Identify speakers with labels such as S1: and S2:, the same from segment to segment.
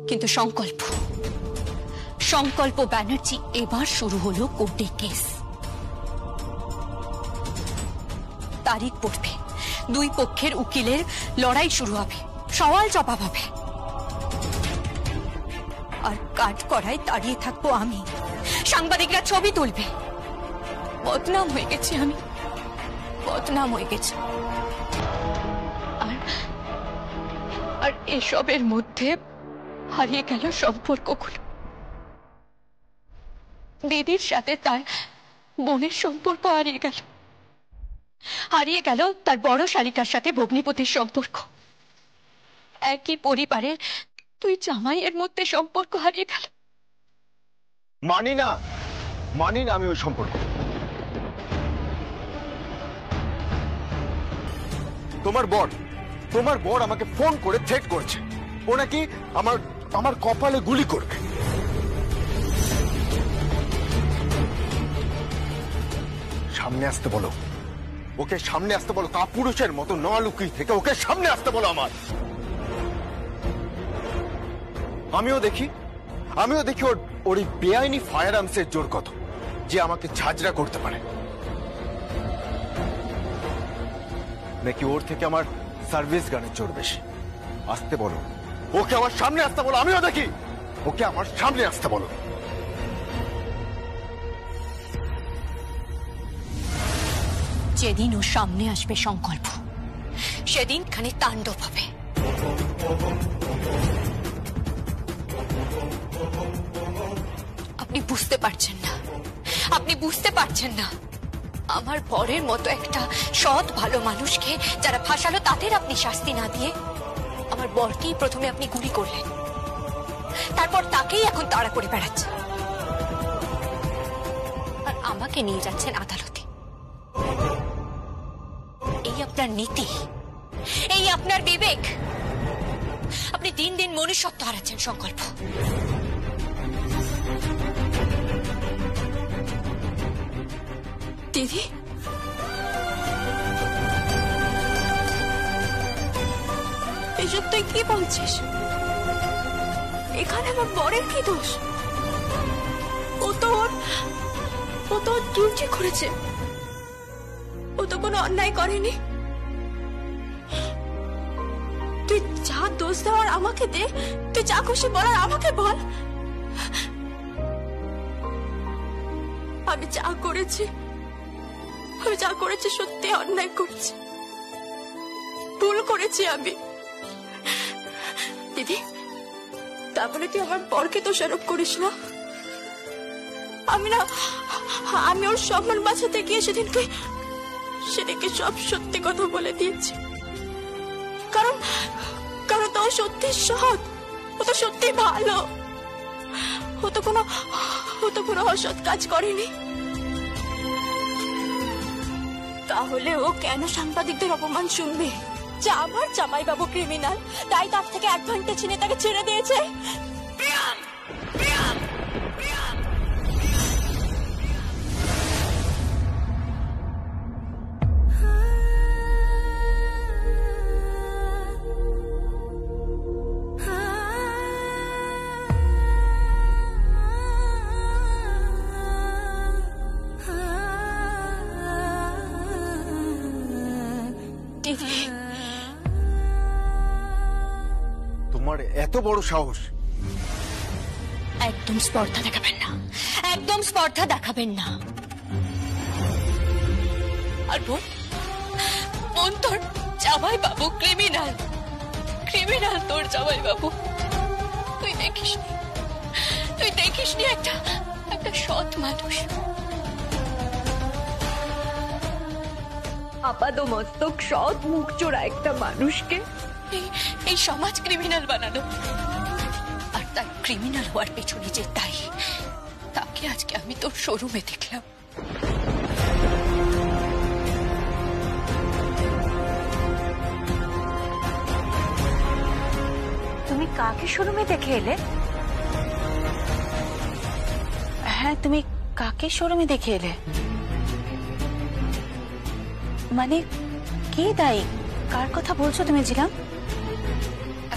S1: কিন্তু সংকল্প সংকল্প ব্যানার্জি এবার শুরু হলো কোর্টে কেস। তারিখ পড়বে, দুই পক্ষের উকিলের লড়াই শুরু হবে, সওয়াল জবাব হবে, আর কাঠ করায় দাঁড়িয়ে থাকবো আমি, সাংবাদিকরা ছবি তুলবে। বদনাম হয়ে গেছি আমি, বদনাম হয়ে গেছি। আর এসবের মধ্যে হারিয়ে গেল সম্পর্কগুলো। দিদির সাথে তার বোনের সম্পর্ক হারিয়ে গেল, হারিয়ে গেল তার বড় শালিকার সাথে ভগ্নিপতির সম্পর্ক। একই পরিবারের দুই জামাইয়ের মধ্যে সম্পর্ক হারিয়ে গেল।
S2: মানি না আমি ওই সম্পর্ক। তোমার বর আমাকে ফোন করে থ্রেট করেছে, ও নাকি আমার কপালে গুলি করবে। সামনে আসতে বলো ওকে, সামনে আসতে বলো। কাপুরুষের মতো নলুকি থেকে ওকে সামনে আসতে বলো আমার। আমিও দেখি ওর এই বেআইনি ফায়ার আর্মসের জোর কত, যে আমাকে ঝাঁঝরা করতে পারে। নাকি ওর থেকে আমার সার্ভিস গানের জোর বেশি। আসতে বলো ওকে, আমার সামনে আসতে বলো। আমিও দেখি ওকে আমার সামনে আসতে বলো।
S1: যেদিন ও সামনে আসবে সংকল্প, সেদিন খানে তাণ্ডব হবে। আপনি বুঝতে পারছেন না, আমার বরের মতো একটা সৎ ভালো মানুষকে যারা ফাঁসালো তাদের আপনি শাস্তি না দিয়ে আমার বরকেই প্রথমে আপনি গুলি করলেন, তারপর তাকেই এখন তাড়া করে বেড়াচ্ছেন, আর আমাকে নিয়ে যাচ্ছেন আদালতে। এই আপনার নীতি, এই আপনার বিবেক। আপনি দিন দিন মনুষ্যত্ব হারাচ্ছেন সংকল্প। দিদি, এসব তুই কি বলছিস? এখানে আমার বরের কি দোষ? ও তো ওর ডিউটি করেছে, ও তো কোনো অন্যায় করেনি। তুই যা দোষ দেওয়ার আমাকে দে, তুই যা খুশি বলার আমাকে বল। আমি যা করেছি সত্যি অন্যায় করেছি, ভুল করেছি আমি। দিদি, তারপরে তুই আমার বরকে দোষারোপ করিস না। আমি ওর সম্মান বাঁচাতে গিয়ে সেদিনকে সব সত্যি কথা বলে দিয়েছি। কারণ তো সত্যি সৎ, ও তো সত্যি ভালো, ও তো কোনো অসৎ কাজ করেনি। তাহলে ও কেন সাংবাদিকদের অপমান শুনবে যে আমার জামাইবাবু ক্রিমিনাল, তাই তার থেকে অ্যাডভান্টেজ নিয়ে তাকে ছেড়ে দিয়েছে?
S2: তোমার এত বড় সাহস!
S1: একদম স্পর্ধা দেখাবেন না, আর বোন তোর জামাই বাবু ক্রিমিনাল, তোর জামাই বাবু। তুই দেখিসনি একটা সৎ মানুষ আপাদমস্তক সৎ মুখ চোরা একটা মানুষকে এই সমাজ ক্রিমিনাল বানানো, আর তার ক্রিমিনাল হওয়ার পেছনে যে তাই, তাকে আজকে আমি তোর শোরুমে দেখলাম।
S3: তুমি কাকে শোরুমে দেখে এলে? হ্যাঁ, তুমি কাকে শোরুমে দেখে এলে? মানে কে দায়ী? কার কথা বলছো তুমি জিলাম?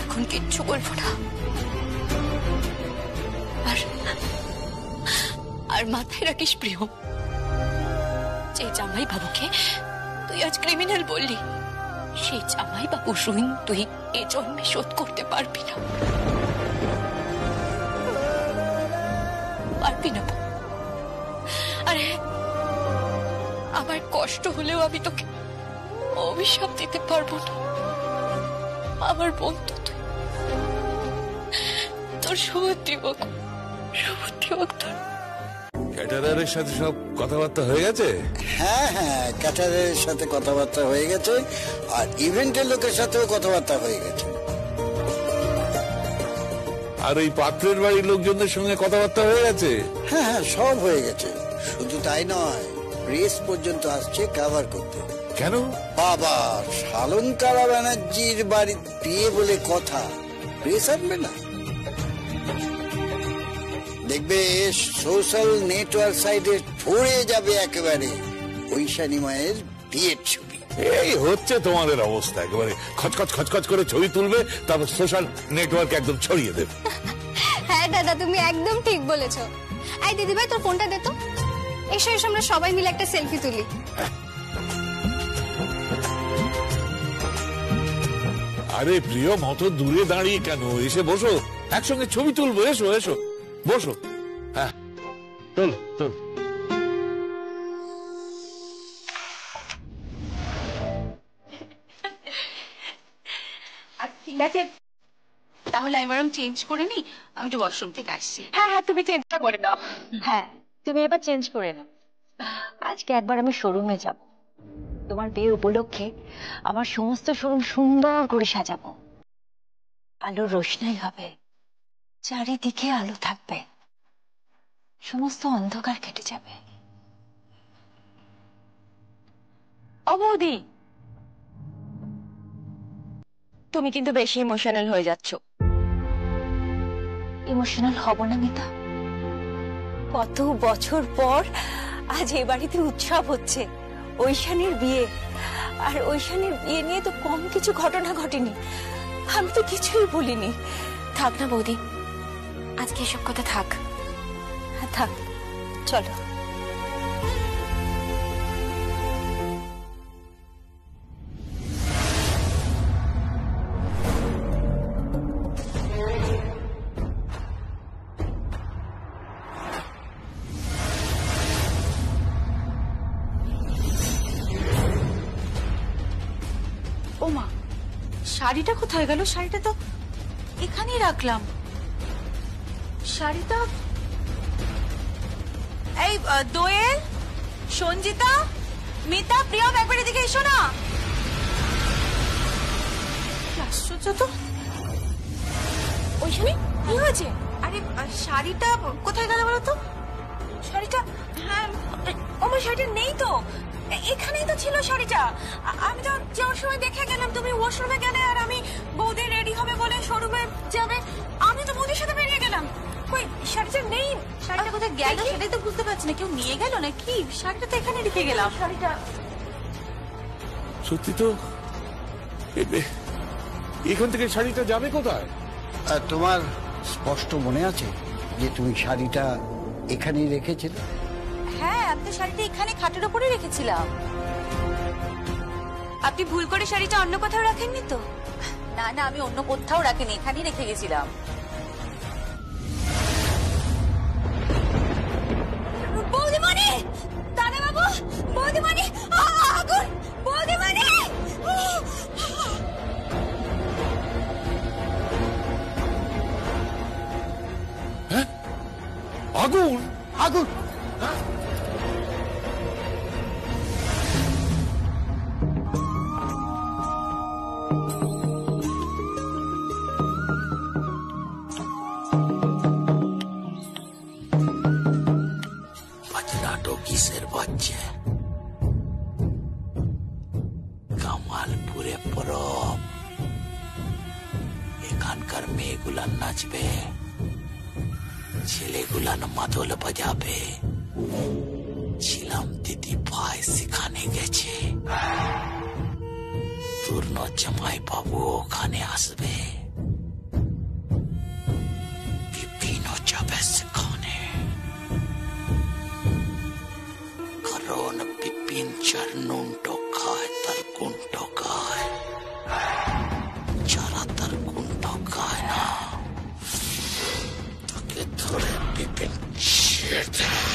S1: এখন কিচ্ছু বলবো না। আর মাথায় রাখিস প্রিয়, যে জামাই বাবুকে তুই আজ ক্রিমিনাল বললি, সেই জামাই বাবু ঋণ তুই এ জন্মে শোধ করতে পারবি না, পারবি না। আরে আমার কষ্ট হলেও আমি তোকে অভিশাপ দিতে পারবো না। আমার বন্ধু তুই, তোর শুভদ্রীবক তোর।
S4: ক্যাটারারের সাথে সব কথাবার্তা হয়ে গেছে?
S5: হ্যাঁ হ্যাঁ, ক্যাটারারের সাথে কথাবার্তা হয়ে গেছে, আর ইভেন্টের লোকের সাথেও কথাবার্তা হয়ে গেছে।
S4: আর ওই পাত্রের বাড়ির লোকজনের সঙ্গে কথাবার্তা হয়ে গেছে?
S5: হ্যাঁ হ্যাঁ, সব হয়ে গেছে। শুধু তাই নয়, প্রেস পর্যন্ত আসছে কভার করতে।
S4: কেন?
S5: বাবা, শালঙ্কারা ব্যানার্জির বাড়ির বিয়ে বলে কথা, প্রেস আনবে না? দেখবে সোশ্যাল নেটওয়ার্ক সাইটে ভরে যাবে একেবারে ঐশানী মায়ের বিয়ের ছবি।
S4: এই হচ্ছে তোমাদের অবস্থা, একেবারে খচখচ খচখচ করে ছবি তুলবে, তারপর সোশ্যাল নেটওয়ার্ক একদম ছড়িয়ে দেবে।
S6: হ্যাঁ দাদা, তুমি একদম ঠিক বলেছো। এই দিদি ভাই, তোর ফোনটা দে তো। এসো এসো, আমরা সবাই মিলে একটা সেলফি তুলি।
S4: আরে প্রিয়, মত দূরে দাঁড়িয়ে কেন, এসে বসো, একসঙ্গে ছবি তুলবো। এসো এসো, বসো। হ্যাঁ, চল চল।
S3: ঠিক আছে, তাহলে আমি বরং চেঞ্জ করে নি, আমি একটু ওয়াশরুম থেকে আসছি। হ্যাঁ হ্যাঁ, তুমি চেঞ্জটা করে দাও।
S7: হ্যাঁ, তুমি এবার চেঞ্জ করে নাও। আজকে একবার আমি শোরুমে যাব, তোমার বিয়ে উপলক্ষে আমার সমস্ত শোরুম সুন্দর করে সাজাবো। আলোর রোশনাই হবে, চারিদিকে আলো থাকবে, সমস্ত অন্ধকার কেটে যাবে। ও বৌদি, তুমি কিন্তু বেশি ইমোশনাল হয়ে যাচ্ছ। ইমোশনাল হব না মিতা, কত বছর পর আজ এ বাড়িতে উৎসব হচ্ছে, ঐশানীর বিয়ে। আর ঐশানীর বিয়ে নিয়ে তো কম কিছু ঘটনা ঘটেনি, আমি তো কিছুই বলিনি।
S1: থাক না বৌদি, আজকে এসব কথা থাক।
S7: হ্যাঁ থাক, চলো।
S3: ওমা, শাড়িটা কোথায় গেল? শাড়িটা তো এখানেই রাখলাম। শাড়িটা, এই দোয়েল, সঞ্জিতা, মিতা, প্রিয়া, একবার এদিকে এসো না। আশ্চর্য তো, ঐশানী কি হয়েছে? আরে শাড়িটা কোথায় গেল বলো তো? শাড়িটা, হ্যাঁ আমার শাড়িটা নেই তো, এখানেই তো ছিল শাড়িটা। আমি তো যাওয়ার সময় দেখে গেলাম তুমি ওয়াশরুমে গেলে, আর আমি বৌদি রেডি হবে বলে শোরুমে যাবে, আমি তো বৌদির সাথে বেরিয়ে গেলাম। কই শাড়িটা নেই, শাড়িটা কোথায় গেল সেটাই তো বুঝতে পারছি না। কেউ নিয়ে গেল নাকি? শাড়িটা তো এখানে রেখে গেলাম। শাড়িটা
S4: সত্যি তো, এখান থেকে শাড়িটা যাবে কোথায়?
S5: তোমার স্পষ্ট মনে আছে যে তুমি শাড়িটা এখানেই রেখেছিলে?
S3: হ্যাঁ, আমি তো শাড়িটা এখানে খাটের উপরে রেখেছিলাম। আপনি ভুল করে শাড়িটা অন্য কোথাও রাখেননি তো? না না, আমি অন্য কোথাও রাখিনি, এখানেই রেখে গেছিলাম। বৌদিমণি, দাদা বাবু, বৌদিমণি, আগুন, বৌদিমণি।
S4: হ্যাঁ, আগুন
S5: আগুন!
S8: কিসের বাচ্চা কামালপুরে পরব, এখানকার মেয়েগুলা নাচবে, ছেলেগুলান মাদল বাজাবে। ছিলাম দিদি ভাই সেখানে গেছে, চতুর্ণ জামাই বাবু ওখানে আসবে, বিপিনও যাবে সেখানে, কারণ বিপিন যার নুনটো খায় তার গুণটো গায়, যারা তার গুণটো গায় না তাকে ধরে বিপিন ছেড়ে দেয়।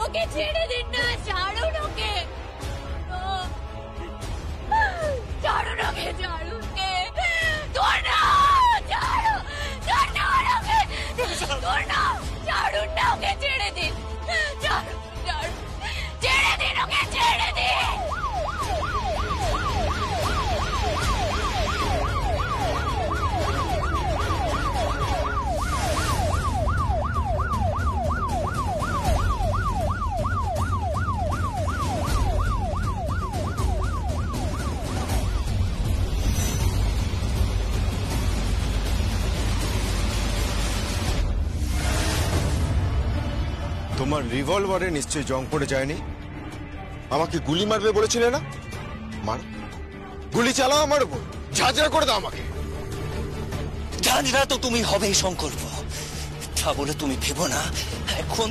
S3: ওকে ছেড়ে দিন না, ছাড়ুন ওকে, ছাড়ুন ওকে, ছাড়ুন কে, ছাড়ুন না ওকে, ছেড়ে দিন, ছেড়ে দিন ওকে, ছেড়ে দিন।
S2: তোমার রিভলভারে নিশ্চয়ই জং পড়ে যায়নি। আমাকে গুলি মারবে বলেছিলে না? মার, গুলি চালাও আমার উপর, ঝাঁঝরা করে দাও আমাকে।
S9: ঝাঁঝরা তো তুমি হবেই সংকল্প, তা বলে তুমি ভেবো না এখন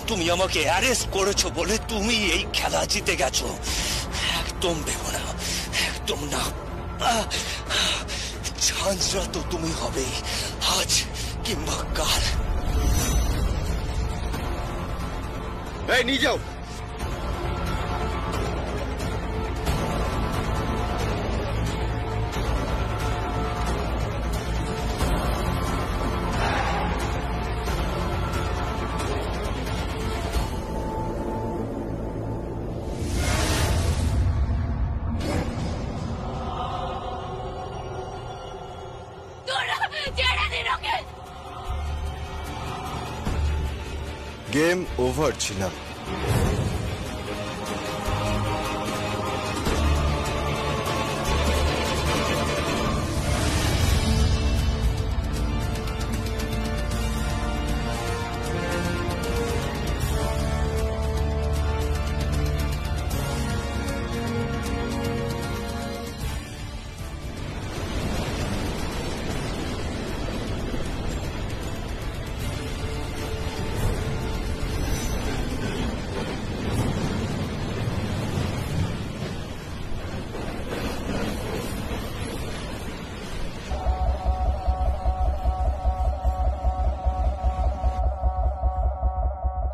S9: তুমি আমাকে অ্যারেস্ট করেছো বলে তুমি এই খেলা জিতে গেছো। একদম ভেবো না, একদম না। ঝাঁঝরা তো তুমি হবেই, আজ কিংবা কাল।
S2: এই নিয়ে যাও। গেম ওভার ছিলাম।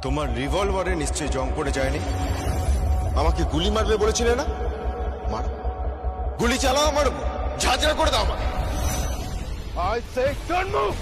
S2: তোমার রিভলভারে নিশ্চয়ই জং পড়ে যায়নি। আমাকে গুলি মারবে বলেছিলে না? মার, গুলি চালাও আমার উপর, ঝাঁঝরা করে দাও আমাকে। I say don't move!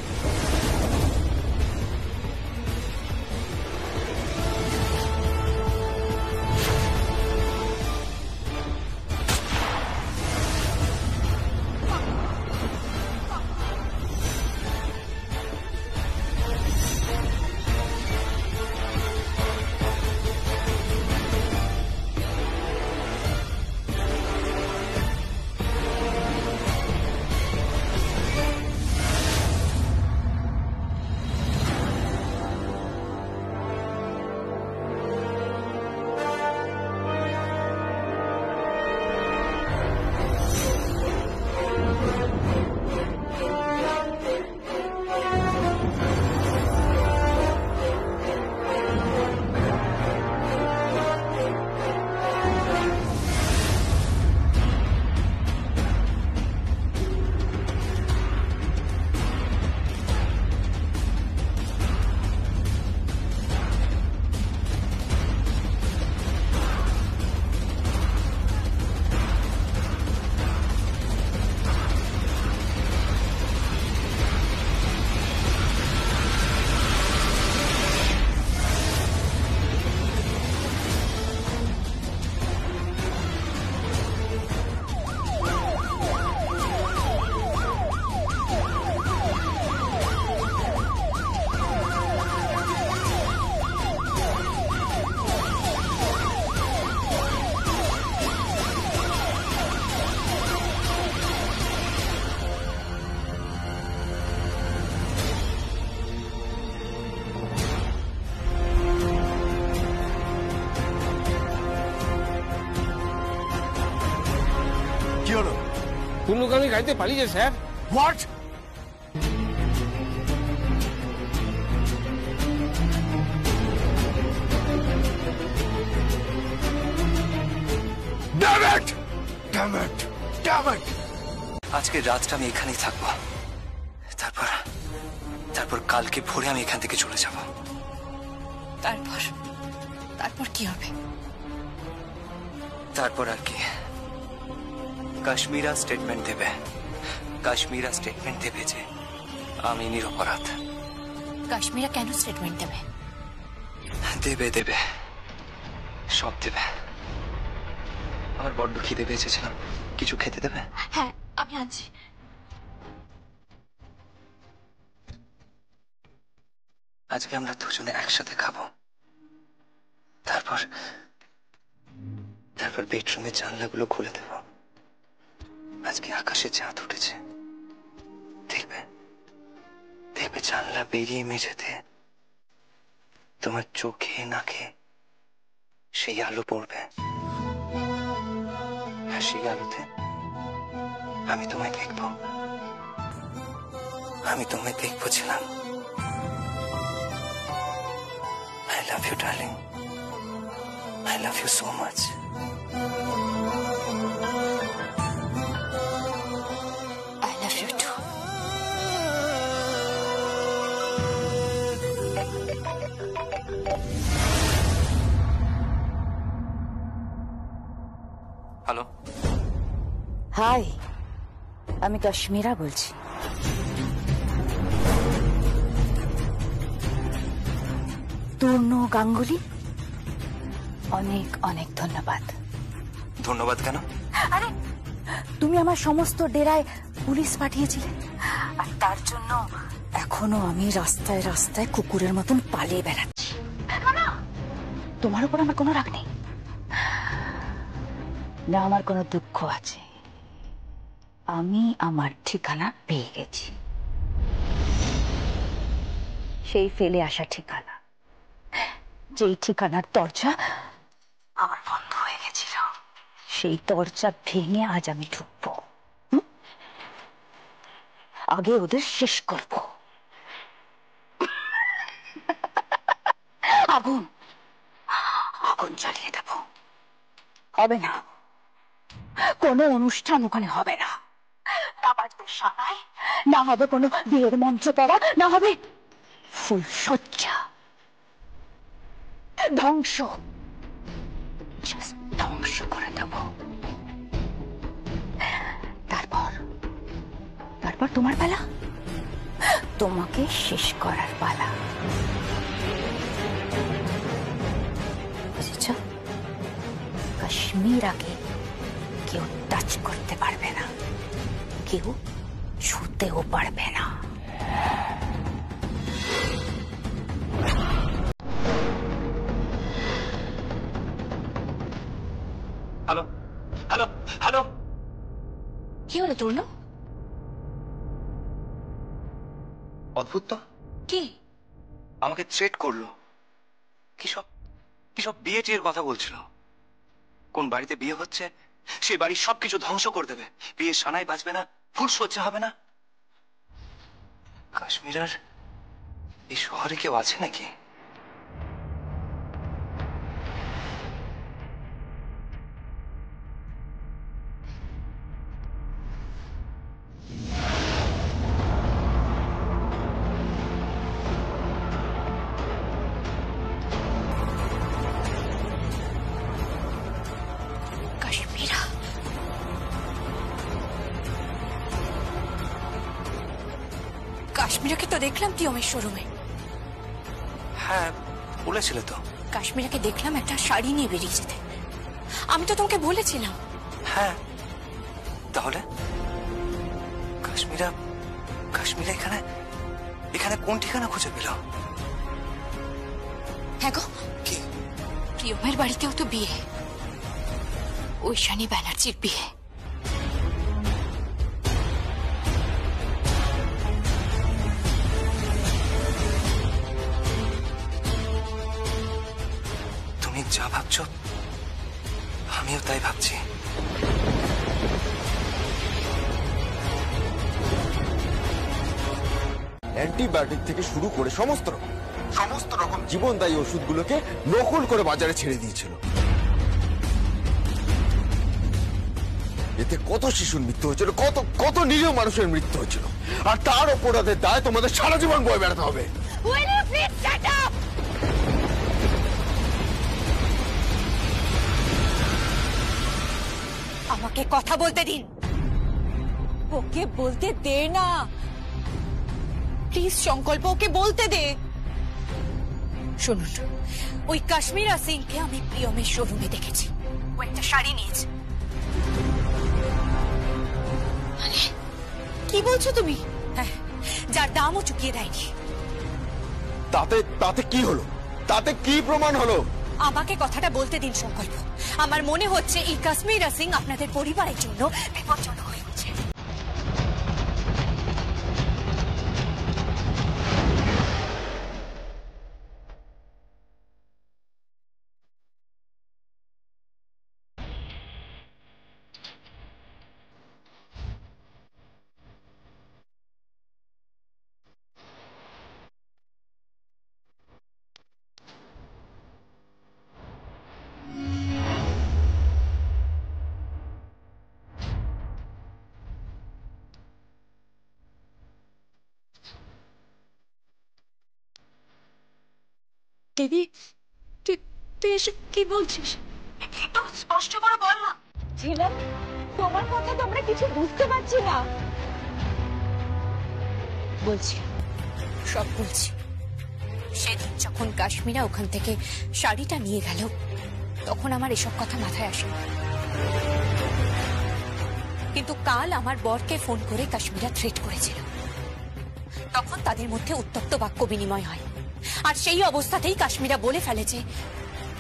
S10: শূন্যগামী গাড়িতে পালিয়েছে sir.
S2: What? Damn it! Damn it! Damn it!
S9: আজকে রাতটা আমি এখানেই থাকবো, তারপর তারপর কালকে ভোরে আমি এখান থেকে চলে যাব।
S3: তারপর তারপর কি হবে?
S9: তারপর আর কি, কাশ্মীরা স্টেটমেন্ট দেবে। কাশ্মীরা স্টেটমেন্ট দেবে যে আমি নিরপরাধ।
S3: কাশ্মীরা কেন স্টেটমেন্ট দেবে?
S9: দেবে দেবে, সব দেবে। আমার বড্ড খিদে পেয়েছিলাম, কিছু খেতে দেবে?
S3: হ্যাঁ, আমি আনছি।
S9: আজকে আমরা দুজনে একসাথে খাবো। তারপর তারপর বেডরুমের জানলাগুলো খুলে দেব। আজকে আকাশে চাঁদ উঠেছে, দেখবে দেখবে জানলা বেরিয়ে মেঝেতে তোমার চোখে নাকে সেই আলো পড়বে। আর সেই আলোতে আমি তোমায় দেখবো, আমি তোমায় দেখবো ছিলাম। I love you, darling. I love you so much.
S3: I love you too.
S9: Hello,
S7: hi, আমি কাশ্মীরা বলছি। তূর্ণ গাঙ্গুলি, অনেক অনেক ধন্যবাদ।
S9: ধন্যবাদ কেন?
S7: আরে তুমি আমার সমস্ত ডেরায় পুলিশ পাঠিয়েছিলে, আর তার জন্য এখনো আমি রাস্তায় রাস্তায় কুকুরের মতন পালিয়ে বেড়াচ্ছি। তোমার উপর আমার কোনো রাগ নেই, না আমার কোনো দুঃখ আছে। আমি আমার ঠিকানা পেয়ে গেছি, সেই ফেলে আসা ঠিকানা, যেই ঠিকানার দরজা আমার বন্ধ হয়ে গেছিল, সেই দরজা ভেঙে আজ আমি ঢুকবো। আগে ওদের শেষ করব। আগুন আগুন জ্বালিয়ে দেব। হবে না, কোনো অনুষ্ঠান ওখানে হবে না। না বাজবে সানাই, না হবে কোনো বিয়ের মঞ্চ পড়া, না হবে ফুলসজ্জা। ধ্বংস, ধ্বংস করে দেব। তারপর তারপর তোমার পালা, তোমাকে শেষ করার পালা। বুঝেছ? কাশ্মীরাকে কেউ টাচ করতে পারবে না, কেউ ছুতেও পারবে না।
S9: হ্যালো হ্যালো হ্যালো,
S3: কি হলো তূর্ণ?
S9: অদ্ভুত তো,
S3: কি?
S9: আমাকে থ্রেট করলো। কি সব বিয়ে টিয়ের কথা বলছিল। কোন বাড়িতে বিয়ে হচ্ছে সেই বাড়ির সবকিছু ধ্বংস করে দেবে। বিয়ে সানাই বাজবে না, ফুলসজ্জা হবে না। কাশ্মীরের এই শহরে কেউ আছে নাকি?
S3: কাশ্মীরাকে তো দেখলাম তিয়মের শোরুমে।
S9: হ্যাঁ, বলেছিলে তো।
S3: কাশ্মীরাকে দেখলাম একটা শাড়ি নিয়ে বেরিয়ে যেতে। আমি তো তোমাকে বলেছিলাম।
S9: হ্যাঁ, তাহলে কাশ্মীরা এখানে এখানে কোন ঠিকানা খুঁজে পেল?
S3: হ্যাঁ গো,
S9: কি?
S3: প্রিয়মের বাড়িতেও তো বিয়ে, ঐশানী ব্যানার্জির বিয়ে।
S9: তুমি যা ভাবছো আমিও তাই ভাবছি।
S2: অ্যান্টিবায়োটিক থেকে শুরু করে সমস্ত রকম জীবনদায়ী ওষুধগুলোকে নকল করে বাজারে ছেড়ে দিয়েছিল। এতে কত শিশুর মৃত্যু হয়েছিল, কত নিরীহ মানুষের মৃত্যু হয়েছিল, আর তার অপরাধের দায় তোমাদের সারা জীবন বয়ে বেড়াতে হবে।
S3: আমাকে কথা বলতে দিন। ওকে বলতে দে না প্লিজ সংকল্প, ওকে বলতে দে। শুনুন, ওই কাশ্মীরা সিংকে আমি প্রিয়মের শোরুমে দেখেছি। ও একটা শাড়ি নিয়েছে। মানে কি বলছো তুমি? হ্যাঁ, যার দামও চুকিয়ে দেয়নি।
S2: তাতে কি হলো? তাতে কি প্রমাণ হলো?
S3: আমাকে কথাটা বলতে দিন সংকল্প। আমার মনে হচ্ছে এই কাশ্মীরা সিং আপনাদের পরিবারের জন্য বিপজ্জনক হয়ে উঠছে।
S1: দিদি, তুই এসব কি বলছিস? একটু স্পষ্ট করে বল না।
S3: ছিলাম, তোমার কথা তো আমরা কিছু বুঝতে পারছি না। বলছি, সব বলছি। সেদিন যখন কাশ্মীরা ওখান থেকে শাড়িটা নিয়ে গেল, তখন আমার এসব কথা মাথায় আসে। কিন্তু কাল আমার বরকে ফোন করে কাশ্মীরা থ্রেট করেছিল। তখন তাদের মধ্যে উত্তপ্ত বাক্য বিনিময় হয়, আর সেই অবস্থাতেই কাশ্মীরা বলে ফেলেছে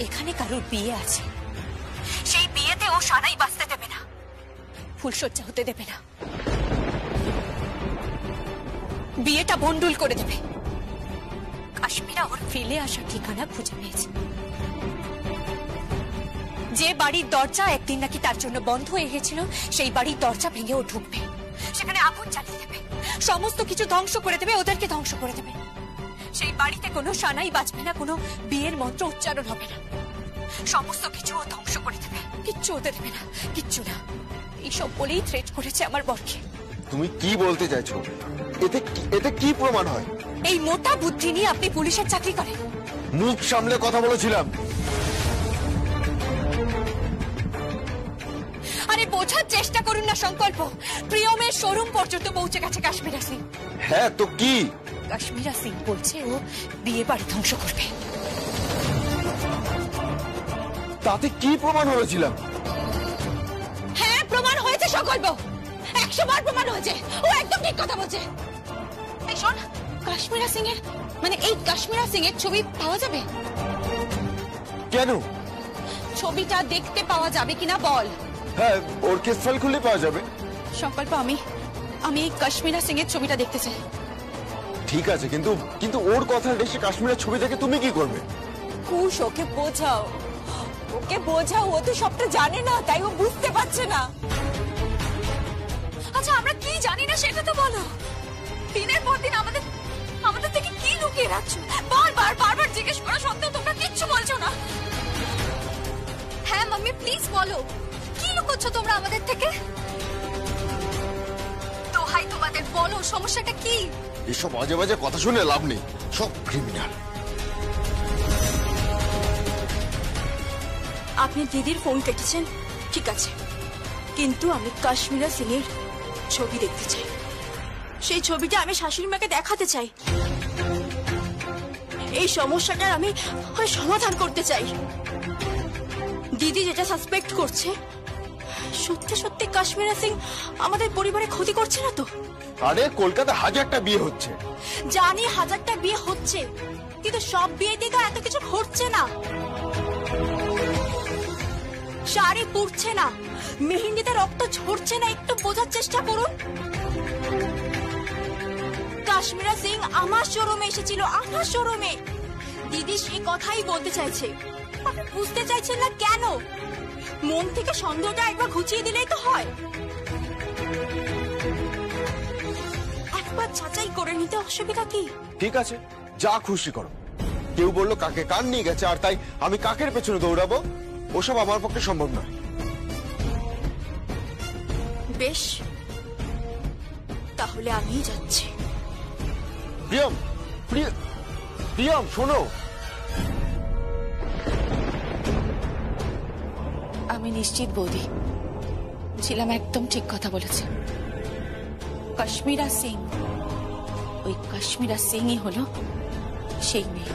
S3: এখানে কারোর বিয়ে আছে। সেই বিয়েতে ও সারাই বাঁচতে দেবে না, ফুলসজ্জা হতে দেবে না, বিয়েটা ভণ্ডুল করে দেবে। কাশ্মীরা ওর ফেলে আসা ঠিকানা খুঁজে পেয়েছে। যে বাড়ির দরজা একদিন নাকি তার জন্য বন্ধ হয়ে গেছিল, সেই বাড়ির দরজা ভেঙে ও ঢুকবে, সেখানে আগুন জ্বালিয়ে দেবে, সমস্ত কিছু ধ্বংস করে দেবে, ওদেরকে ধ্বংস করে দেবে। সেই বাড়িতে কোনো সানাই বাজবে না, কোনো বিয়ের মন্ত্র উচ্চারণ হবে না, সমস্ত কিছু ও ধ্বংস করে দেবে, কিচ্ছু হতে দেবে না, কিচ্ছু না। এইসব বলেই থ্রেট করেছে আমার বরকে।
S2: তুমি কি বলতে চাইছো? এতে কি প্রমাণ হয়?
S3: এই মোটা বুদ্ধি নিয়ে আপনি পুলিশের চাকরি করেন?
S2: মুখ সামলে কথা বলেছিলাম।
S3: আরে বোঝার চেষ্টা করুন না সংকল্প। প্রিয়মের শোরুম পর্যন্ত পৌঁছে গেছে কাশ্মীরা সিং।
S2: হ্যাঁ তো কি?
S3: কাশ্মীরা সিং বলছে ও বিয়ে বাড়ি ধ্বংস করবে।
S2: তাতে কি প্রমাণ হয়েছিলাম?
S3: হ্যাঁ, প্রমাণ হয়েছে সংকল্প, 100 বার প্রমাণ হয়েছে। ও একদম ঠিক কথা বলছে। এই শোন, কাশ্মীরা সিং এর এই কাশ্মীরা সিং এর ছবি পাওয়া যাবে?
S2: কেন?
S3: ছবিটা দেখতে পাওয়া যাবে কিনা বল।
S2: হ্যাঁ, ওর কেস ফাইল খুলে পাওয়া যাবে।
S3: সংকল্প, আমি এই কাশ্মীরা সিং এর ছবিটা দেখতে চাই।
S2: ঠিক আছে, কিন্তু ওর কথা রেখে কাশ্মীরের ছবি দেখে তুমি কি করবে?
S3: কুশ, ওকে বোঝাও, ও তো সবটা জানে না, তাই ও বুঝতে পারছে না। আচ্ছা, আমরা কি জানি না সেটা তো বলো। দিনের পর দিন আমাদের থেকে কি লুকিয়ে রাখছো? বারবার জিজ্ঞেস করা সত্ত্বেও তোমরা কিচ্ছু বলছো না। হ্যাঁ মাম্মি, প্লিজ বলো, কি লুকোচ্ছ তোমরা আমাদের থেকে? দোহাই তোমাদের, বলো সমস্যাটা কি?
S2: এসব বাজে বাজে কথা শুনে লাভ নেই, সব ক্রিমিনাল।
S1: আপনি দিদির ফোন কেটেছেন, ঠিক আছে, কিন্তু আমি কাশ্মীরা সিং এর ছবি দেখতে চাই। সেই ছবিটা আমি শাশুড়ি মাকে দেখাতে চাই। এই সমস্যাটার আমি সমাধান করতে চাই। দিদি যেটা সাসপেক্ট করছে, সত্যি সত্যি কাশ্মীরা সিং আমাদের পরিবারে ক্ষতি করছে না তো?
S2: আরে কলকাতা 1000টা বিয়ে হচ্ছে।
S1: জানি 1000টা বিয়ে হচ্ছে, কিন্তু সব বিয়েতেই তো এত কিছু ঘটছে না। শাড়ি পুড়ছে না, মেহেন্দিতে রক্ত ঝরছে না, একটু বোঝার চেষ্টা করুন। কাশ্মীরা সিং আমার শোরুমে এসেছিল, আমার শোরুমে। দিদি সে কথাই বলতে চাইছে, আপনি বুঝতে চাইছেন না কেন? মন থেকে সন্দেহটা একবার ঘুচিয়ে দিলেই তো হয়। একবার যাচাই করে নিতে অসুবিধা কি?
S2: ঠিক আছে, যা খুশি করো। কেউ বললো কাকে কান নিয়ে গেছে, আর তাই আমি কাকের পেছনে দৌড়াবো? ওসব আমার পক্ষে সম্ভব নয়।
S1: বেশ, তাহলে আমিই যাচ্ছি।
S2: প্রিয়ম, প্রিয়ম শোনো।
S1: আমি নিশ্চিত বৌদি ছিলাম একদম ঠিক কথা বলেছে। কাশ্মীরা সিং, ওই কাশ্মীরা সিংই হলো সেই মেয়ে।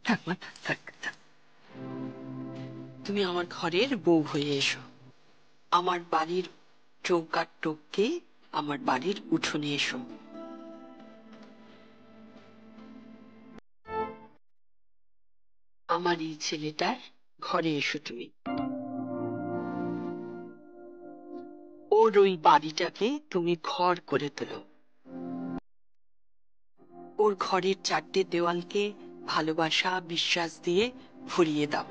S10: থাক মা, থাক থাক। তুমি আমার ঘরের বউ হয়ে এসো। আমার বাড়ির চৌকাঠ টপকে আমার বাড়ির উঠোনে এসো। আমার এই ছেলেটার ঘরে এসো তুমি। ওর ওই বাড়িটাকে তুমি ঘর করে তোলো। ওর ঘরের চারটে দেওয়ালকে ভালোবাসা বিশ্বাস দিয়ে ভরিয়ে দাও।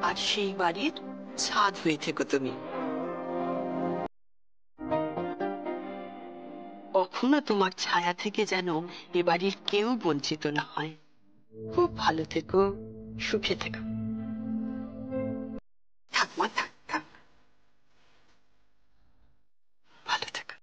S10: আর সেই বাড়ির ছাদ হয়ে থেকো তুমি। কখনো তোমার ছায়া থেকে যেন এ বাড়ির কেউ বঞ্চিত না হয়। খুব ভালো থেকো, সুখে থেকো। থাক মা, থাক থাক, ভালো থেকো।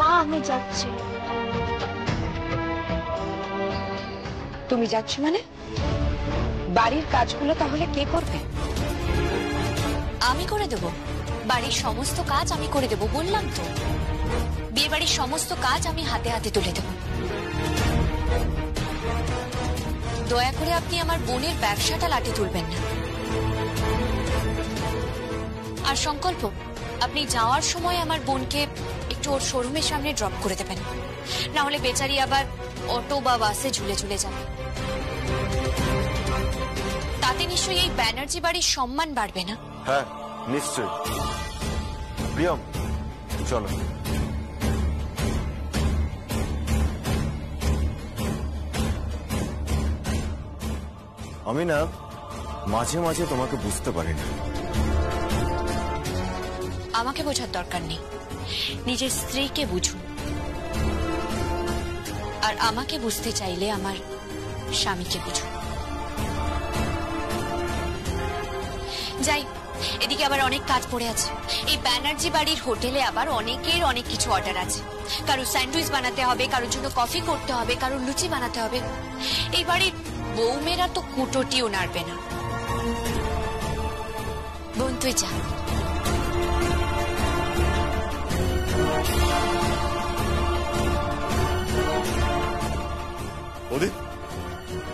S6: মা আমি যাচ্ছি।
S3: তুমি যাচ্ছ মানে? বাড়ির কাজগুলো তাহলে কে করবে?
S7: আমি করে দেব, বাড়ির সমস্ত কাজ আমি করে দেব, বললাম তো। বিয়ে বাড়ির সমস্ত কাজ আমি হাতে হাতে তুলে দেব। দয়া করে আপনি আমার বোনের ব্যবসাটা লাটে তুলবেন না। আর সংকল্প, আপনি যাওয়ার সময় আমার বোনকে একটু ওর শোরুমের সামনে ড্রপ করে দেবেন, না হলে বেচারি আবার অটো বা বাসে ঝুলে ঝুলে যাবে। তাতে নিশ্চয়ই এই ব্যানার্জি বাড়ির সম্মান বাড়বে না?
S2: হ্যাঁ নিশ্চয়ই। প্রিয়ম চলো। আমি না মাঝে মাঝে তোমাকে বুঝতে পারি না।
S7: আমাকে বোঝার দরকার নেই, নিজের স্ত্রীকে বুঝুন। আর আমাকে বুঝতে চাইলে আমার স্বামীকে বুঝুন। যাই, এদিকে আবার অনেক কাজ পড়ে আছে। এই ব্যানার্জি বাড়ির হোটেলে আবার অনেকের অনেক কিছু অর্ডার আছে। কারো স্যান্ডউইচ বানাতে হবে, কারোর জন্য কফি করতে হবে, কারোর লুচি বানাতে হবে। এই বাড়ির বৌমেরা তো কুটোটিও নাড়বে না। বোন তুই যা।
S11: ওদি,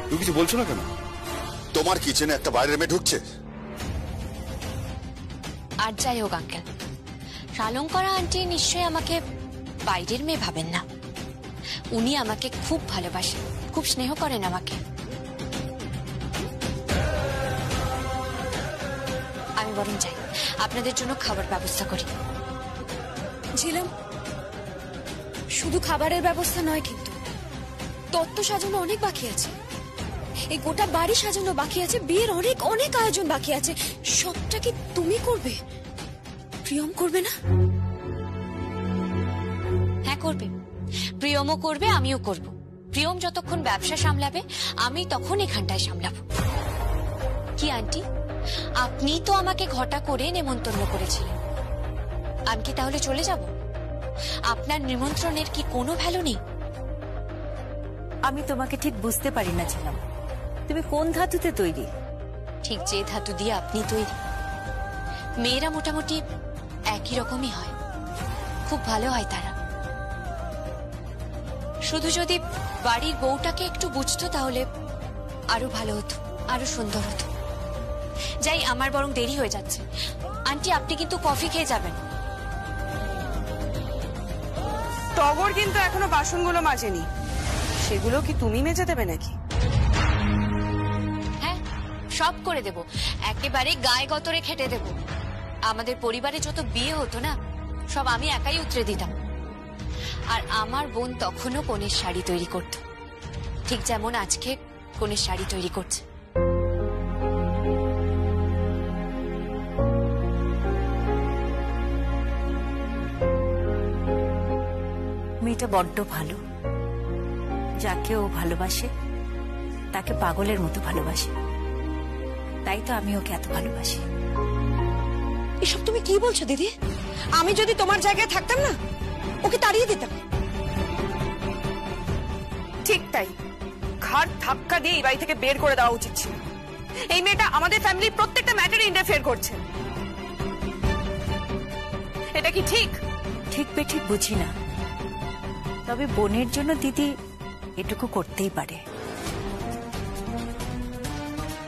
S11: তুমি কিছু বলছো না কেন? তোমার কিচেনে একটা বাইরের মেয়ে ঢুকছে।
S7: আর যাই হোক আঙ্কেল, শালঙ্করা আন্টি নিশ্চয়ই আমাকে বাইরের মেয়ে ভাবেন না। উনি আমাকে খুব ভালোবাসেন, খুব স্নেহ করেন আমাকে। আমি বরং যাই, আপনাদের জন্য খাবার ব্যবস্থা করি।
S3: ছিলাম শুধু খাবারের ব্যবস্থা নয়, কিন্তু তত্ত্ব সাজানো অনেক বাকি আছে। এই গোটা বাড়ি সাজানো বাকি আছে, বিয়ের অনেক অনেক আয়োজন বাকি আছে। সবটা কি তুমি করবে? প্রিয়ম করবে না?
S7: হ্যাঁ করবে, প্রিয়মও করবে, আমিও করব। প্রিয়ম যতক্ষণ ব্যবসা সামলাবে, আমি তখন এখানটায় সামলাবো। কি আন্টি, আপনি তো আমাকে ঘটা করে নেমন্তন্ন করেছিলেন, আমি কি তাহলে চলে যাব? আপনার নিমন্ত্রণের কি কোনো ভ্যালু নেই?
S12: আমি তোমাকে ঠিক বুঝতে পারি না ছিলাম, তুমি কোন ধাতুতে তৈরি?
S7: ঠিক যে ধাতু দিয়ে আপনি তৈরি। মেয়েরা মোটামুটি একই রকমই হয়, খুব ভালো হয় তারা। শুধু যদি বাড়ির বউটাকে একটু বুঝতো তাহলে আরো ভালো হতো, আরো সুন্দর হতো। যাই, আমার বরং দেরি হয়ে যাচ্ছে। আন্টি আপনি কিন্তু কফি খেয়ে যাবেন।
S3: টগর কিন্তু এখনো বাসনগুলো মাজেনি, সেগুলো কি তুমি মেজে দেবে নাকি?
S7: হ্যাঁ, সব করে দেব, একেবারে গায়ে গতরে খেটে দেব। আমাদের পরিবারে যত বিয়ে হতো না, সব আমি একাই উতরে দিতাম। আর আমার বোন তখনও কনের শাড়ি তৈরি করত, ঠিক যেমন আজকে কনের শাড়ি তৈরি করছে।
S12: মেয়েটা বড্ড ভালো, যাকে ও ভালোবাসে তাকে পাগলের মতো ভালোবাসে, তাই তো আমি ওকে এত ভালোবাসি।
S3: এসব তুমি কি বলছো দিদি? আমি যদি তোমার জায়গায় থাকতাম না, ওকে তাড়িয়ে দিতাম। ঠিক তাই, ঘাড় ধাক্কা দিয়ে এই বাড়ি থেকে বের করে দেওয়া উচিত ছিল। এই মেয়েটা আমাদের ফ্যামিলির প্রত্যেকটা ম্যাটারে ইন্টারফেয়ার করছে। এটা কি ঠিক?
S12: ঠিক বেঠিক বুঝি না, তবে বোনের জন্য দিদি এটুকু করতেই পারে।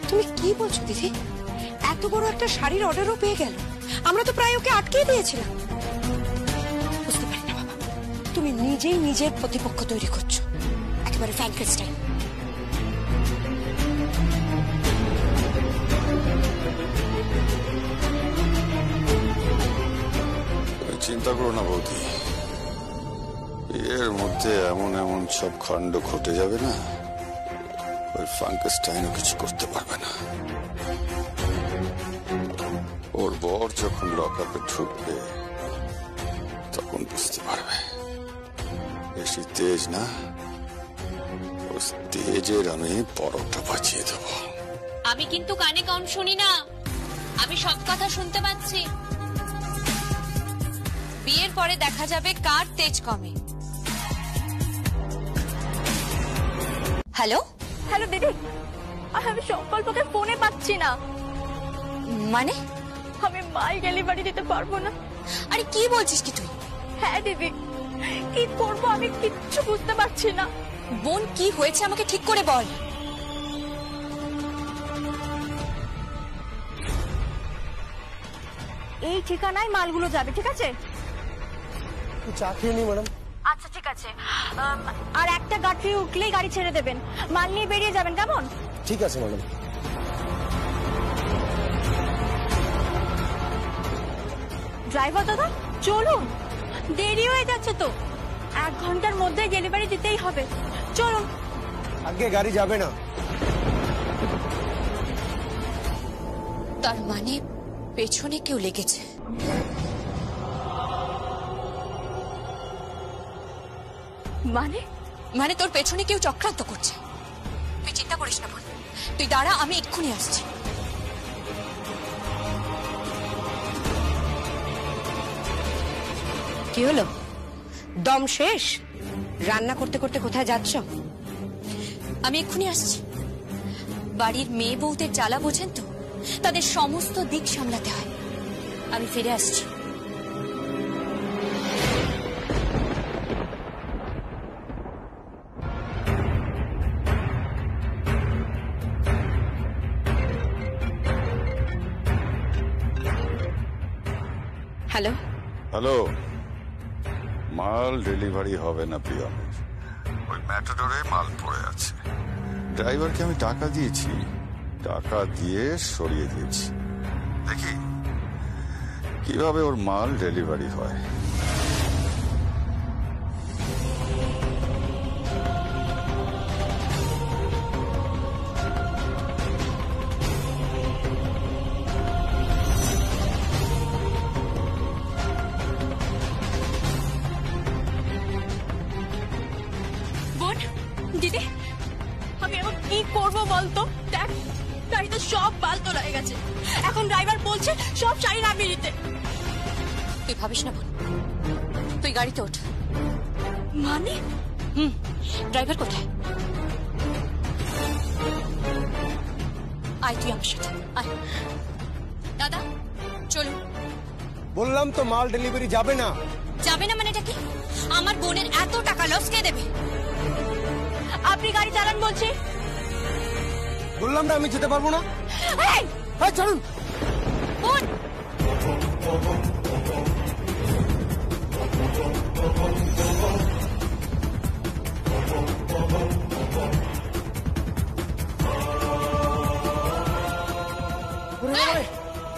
S3: তুমি কি বলছো দিদি? এত বড় একটা শাড়ির অর্ডারও পেয়ে গেল, আমরা তো প্রায় ওকে আটকে দিয়েছিলাম। বুঝতে পারি না বাবা, তুমি নিজেই নিজের প্রতিপক্ষ তৈরি করছো, একেবারে ফ্র্যাঙ্কেনস্টাইন।
S11: চিন্তা করো না বৌদি, এর মধ্যে এমন এমন সব কাণ্ড ঘটে যাবে না, ওই ফ্র্যাঙ্কেনস্টাইনও কিছু করতে পারবে না। ওর বর যখন লকআপে ঢুকবে তখন বুঝতে পারবে। বেশি তেজ না, ওই তেজের আমি বড়টা বাঁচিয়ে দেব।
S7: আমি কিন্তু কানে কম শুনি না, আমি সব কথা শুনতে পাচ্ছি।
S3: বিয়ের পরে দেখা যাবে কার তেজ কমে। হ্যালো
S1: হ্যালো দিদি, আমি সংকল্পকে ফোনে পাচ্ছি না।
S3: মানে?
S1: আমি মাল ডেলিভারি দিতে পারবো না।
S3: আরে কি বলছিস কি তুই?
S1: হ্যাঁ দিদি, কি করবো আমি কিচ্ছু বুঝতে পারছি না।
S3: বোন কি হয়েছে আমাকে ঠিক করে বল।
S1: এই ঠিকানায় মালগুলো যাবে, ঠিক আছে?
S13: চা খেয়ে নি ম্যাডাম।
S1: আচ্ছা ঠিক আছে, আর একটা গাড়ি উঠলেই গাড়ি ছেড়ে দেবেন, মাল নিয়ে বেরিয়ে যাবেন, কেমন?
S13: ঠিক আছে ম্যাডাম।
S1: ড্রাইভার দাদা চলুন, দেরি হয়ে যাচ্ছে তো, 1 ঘন্টার মধ্যে ডেলিভারি দিতেই হবে, চলুন।
S13: আগে গাড়ি যাবে না।
S3: তার মানে পেছনে কেউ লেগেছে। মানে তোর পেছনে কেউ চক্রান্ত করছে। তুই চিন্তা করিস না বোন, তুই দাঁড়া, আমি এক্ষুনি আসছি।
S14: কি হলো, দম শেষ? রান্না করতে করতে কোথায় যাচ্ছ?
S3: আমি এক্ষুনি আসছি। বাড়ির মেয়ে বউদের জ্বালা বোঝেন তো, তাদের সমস্ত দিক সামলাতে হয়। আমি ফিরে আসছি।
S14: হ্যালো
S11: হ্যালো, মাল ডেলিভারি হবে না প্রিয়মের, ওই ম্যাটাডোরে মাল পড়ে আছে। ড্রাইভারকে আমি টাকা দিয়েছি, টাকা দিয়ে সরিয়ে দিয়েছি। দেখি কিভাবে ওর মাল ডেলিভারি হয়।
S1: দিদি, আমি এখন কি করবো বলতো? দেখ, গাড়িতে সব বাল তোলা হয়ে গেছে, এখন ড্রাইভার বলছে সব শাড়ি নামিয়ে দিতে।
S3: তুই ভাবিস না বোন, তুই গাড়িতে ওঠ।
S1: মানে?
S3: ড্রাইভার কোথায়? আয় তুই আমার সাথে আয়। দাদা চলুন।
S13: বললাম তো মাল ডেলিভারি যাবে না।
S3: যাবে না মানে এটা কি? আমার বোনের এত টাকা লস কে দেবে?
S1: আপনি গাড়ি চালান বলছি।
S13: বললাম না আমি যেতে পারবো না। চলুন।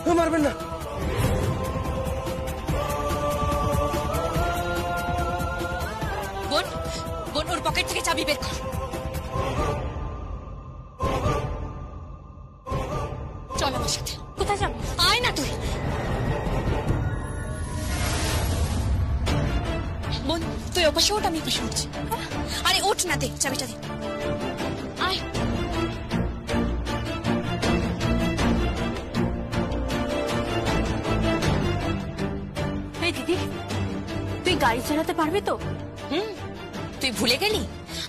S3: বোন
S13: মারবেন না।
S3: বোন, বোন ওর পকেট থেকে চাবি বের কর। চল আমার সাথে।
S1: কোথায় যাবো?
S3: আয় না তুই। বোন তুই ওপাশে ওঠ, আমি এপাশে উঠছি। আরে ওঠ না, দে চাবিটা দে। আয়।
S1: দিদি, তুই গাড়ি চালাতে পারবি তো?
S3: তুই ভুলে গেলি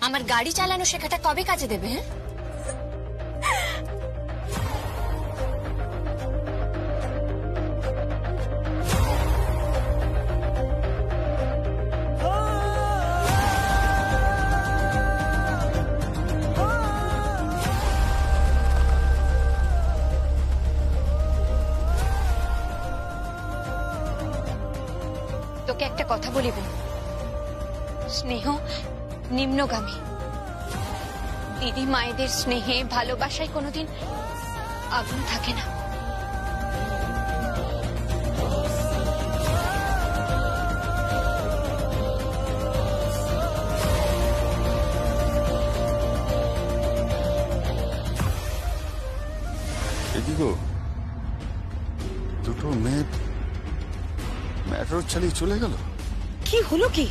S3: আমার গাড়ি চালানো শেখাটা কবে কাজে দেবে? তোকে একটা কথা বলিব, স্নেহ নিম্নগামী। দিদি মায়েদের স্নেহে ভালোবাসায় কোনোদিন আগুন থাকে না।
S11: কি গো, দুটো মেয়ে ম্যাটার চালিয়ে চলে গেল।
S14: কি হলো কি?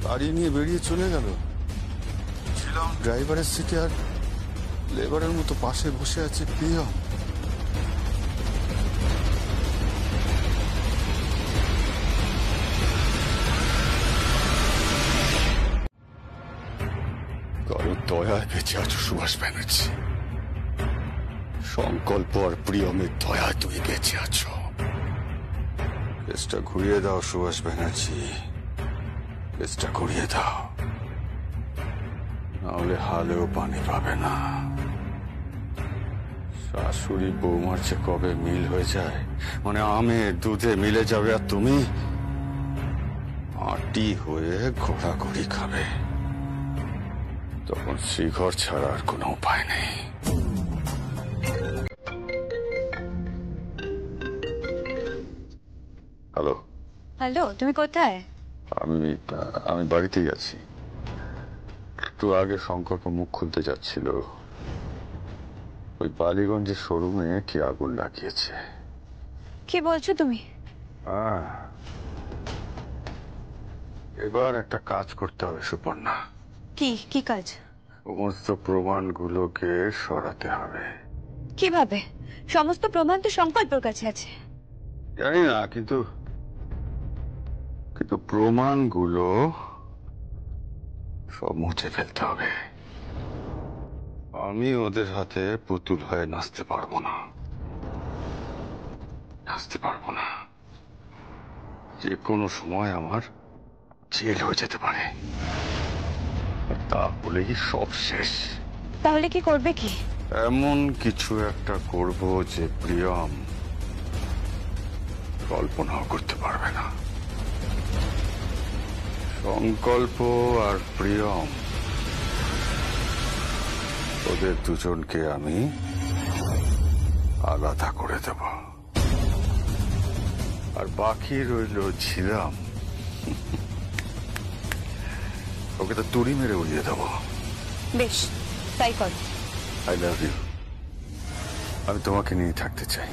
S11: গাড়ি নিয়ে বেরিয়ে চলে গেল। ছিলাম ড্রাইভারের সিটে আর লেবারের মতো পাশে বসে আছে প্রিয়। কারো দয়ায় বেঁচে আছো সুভাষ ব্যানার্জি। সংকল্প আর প্রিয়মের দয়ায় তুমি বেঁচে আছো। কেসটা ঘুরিয়ে দাও সুভাষ ব্যানার্জি, কেসটা ঘুরিয়ে দাও, নাহলে হালেও পানি পাবে না। শাশুড়ি বৌমার চেয়ে কবে মিল হয়ে যায়, মানে আমের দুধে মিলে যাবে, আর তুমি আটি হয়ে ঘোরাঘুরি খাবে। তখন শ্রীঘর ছাড়া আর কোনো উপায় নেই। হ্যালো
S12: হ্যালো, তুমি কোথায়?
S11: আমি বাড়িতেই আছি। একটু আগে সংকল্প মুখ খুলতে যাচ্ছিল। ওই বালিগঞ্জের শোরুমে কি আগুন লাগিয়েছে।
S12: কি বলছো তুমি?
S11: এবার একটা কাজ করতে হবে সুপর্ণা।
S12: কি কাজ?
S11: সমস্ত প্রমাণগুলোকে সরাতে হবে।
S12: কিভাবে? সমস্ত প্রমাণ তো সংকল্পের কাছে আছে।
S11: জানি না, কিন্তু প্রমাণগুলো সব মুছে ফেলতে হবে। আমি ওদের হাতে পুতুল হয়ে নাচতে পারবো না। যে কোনো সময় আমার জেল হয়ে যেতে পারে, তাহলেই সব শেষ।
S12: তাহলে কি করবে? কি
S11: এমন কিছু একটা করব যে প্রিয়ম কল্পনাও করতে পারবে না। সংকল্প আর প্রিয়ম, ওদের দুজনকে আমি আলাদা করে দেব, আর বাকি রইল ঝিলাম, ওকে তো তুড়ি মেরে উড়িয়ে দেব।
S12: বেশ, তাই করো।
S11: I love you. আমি তোমাকে নিয়ে থাকতে চাই।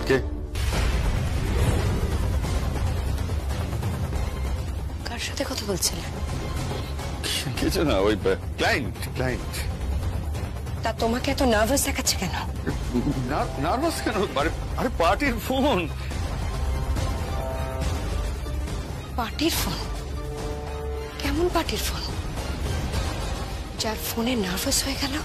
S11: কে?
S14: কার সাথে কথা বলছিলে?
S11: কিছু না, ওই ক্লায়েন্ট।
S14: তা তোমাকে এত নার্ভাস দেখাচ্ছে কেন?
S11: নার্ভাস কেন? আরে পার্টির ফোন।
S14: পার্টির ফোন? কেমন পার্টির ফোন যার ফোনে নার্ভাস হয়ে গেল?